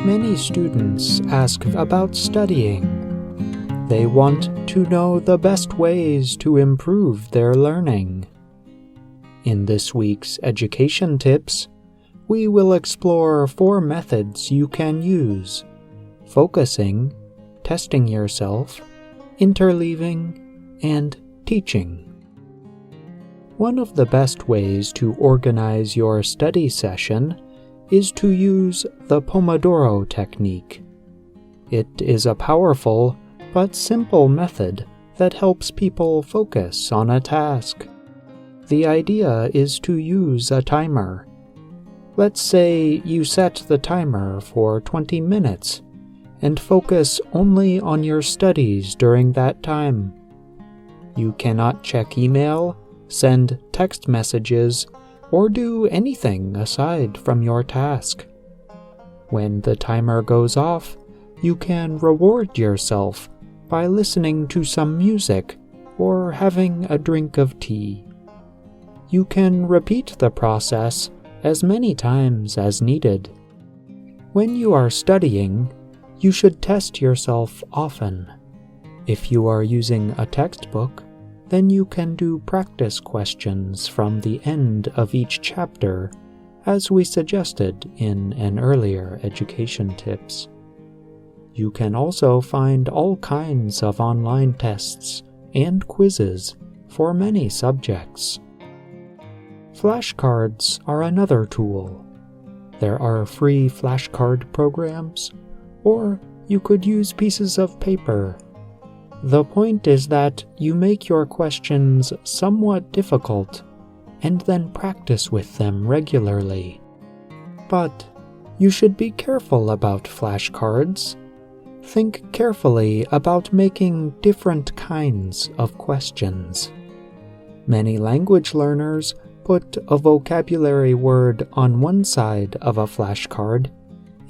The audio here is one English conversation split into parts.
Many students ask about studying. They want to know the best ways to improve their learning. In this week's education tips, we will explore 4 methods you can use: focusing, testing yourself, interleaving, and teaching. One of the best ways to organize your study session is to use the Pomodoro technique. It is a powerful but simple method that helps people focus on a task. The idea is to use a timer. Let's say you set the timer for 20 minutes and focus only on your studies during that time. You cannot check email, send text messages, or do anything aside from your task. When the timer goes off, you can reward yourself by listening to some music or having a drink of tea. You can repeat the process as many times as needed. When you are studying, you should test yourself often. If you are using a textbook, then you can do practice questions from the end of each chapter, as we suggested in an earlier education tips. You can also find all kinds of online tests and quizzes for many subjects. Flashcards are another tool. There are free flashcard programs, or you could use pieces of paper. The point is that you make your questions somewhat difficult and then practice with them regularly. But you should be careful about flashcards. Think carefully about making different kinds of questions. Many language learners put a vocabulary word on one side of a flashcard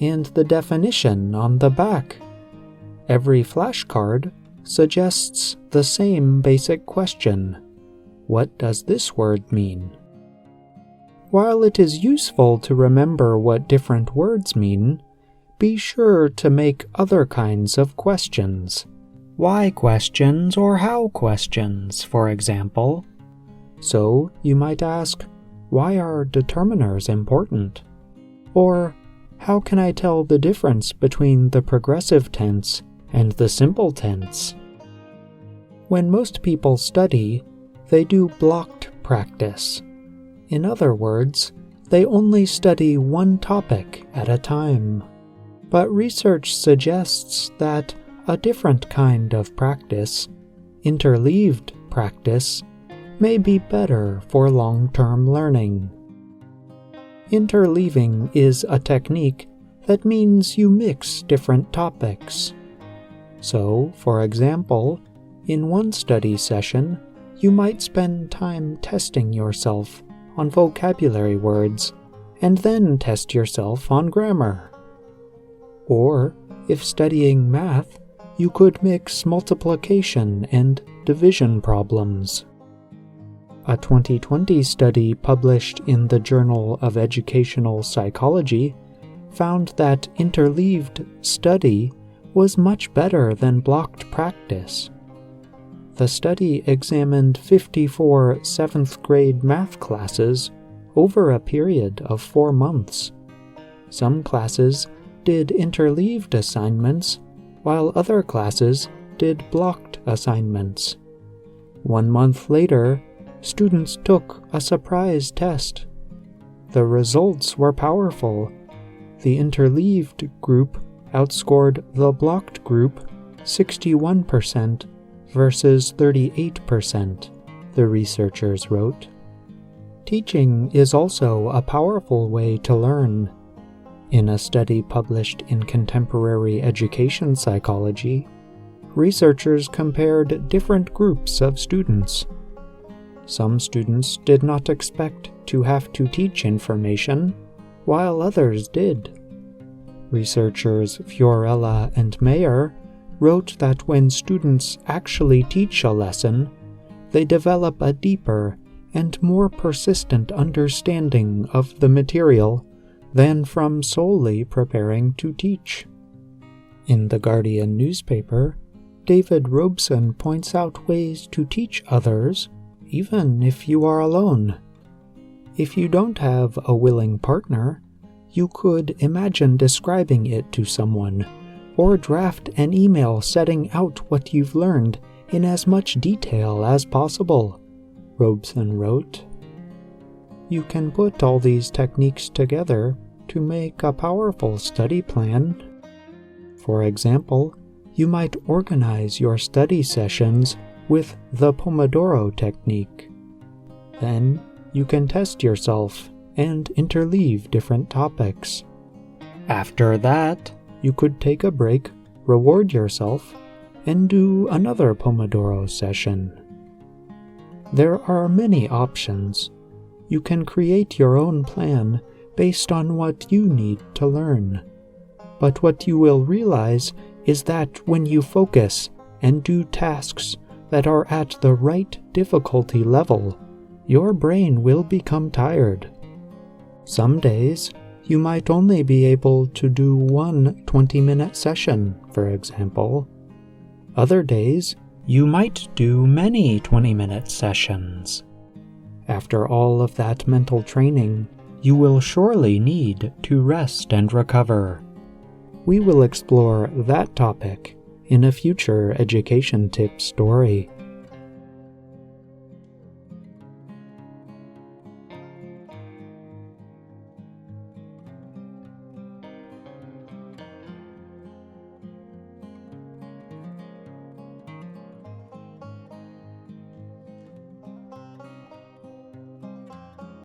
and the definition on the back. Every flashcard suggests the same basic question: what does this word mean? While it is useful to remember what different words mean, be sure to make other kinds of questions. Why questions or how questions, for example. So you might ask, why are determiners important? Or, how can I tell the difference between the progressive tense and the simple tense? When most people study, they do blocked practice. In other words, they only study one topic at a time. But research suggests that a different kind of practice, interleaved practice, may be better for long-term learning. Interleaving is a technique that means you mix different topics. So, for example, in one study session, you might spend time testing yourself on vocabulary words and then test yourself on grammar. Or, if studying math, you could mix multiplication and division problems. A 2020 study published in the Journal of Educational Psychology found that interleaved study was much better than blocked practice. The study examined 54 7th grade math classes over a period of 4 months. Some classes did interleaved assignments, while other classes did blocked assignments. 1 month later, students took a surprise test. The results were powerful. The interleaved group outscored the blocked group 61% versus 38%, the researchers wrote. Teaching is also a powerful way to learn. In a study published in Contemporary Education Psychology, researchers compared different groups of students. Some students did not expect to have to teach information, while others did. Researchers Fiorella and Mayer wrote that when students actually teach a lesson, they develop a deeper and more persistent understanding of the material than from solely preparing to teach. In the Guardian newspaper, David Robeson points out ways to teach others, even if you are alone. If you don't have a willing partner, you could imagine describing it to someone, or draft an email setting out what you've learned in as much detail as possible, Robeson wrote. You can put all these techniques together to make a powerful study plan. For example, you might organize your study sessions with the Pomodoro technique. Then you can test yourself and interleave different topics. After that, you could take a break, reward yourself, and do another Pomodoro session. There are many options. You can create your own plan based on what you need to learn. But what you will realize is that when you focus and do tasks that are at the right difficulty level, your brain will become tired. Some days, you might only be able to do one 20-minute session, for example. Other days, you might do many 20-minute sessions. After all of that mental training, you will surely need to rest and recover. We will explore that topic in a future education tip story.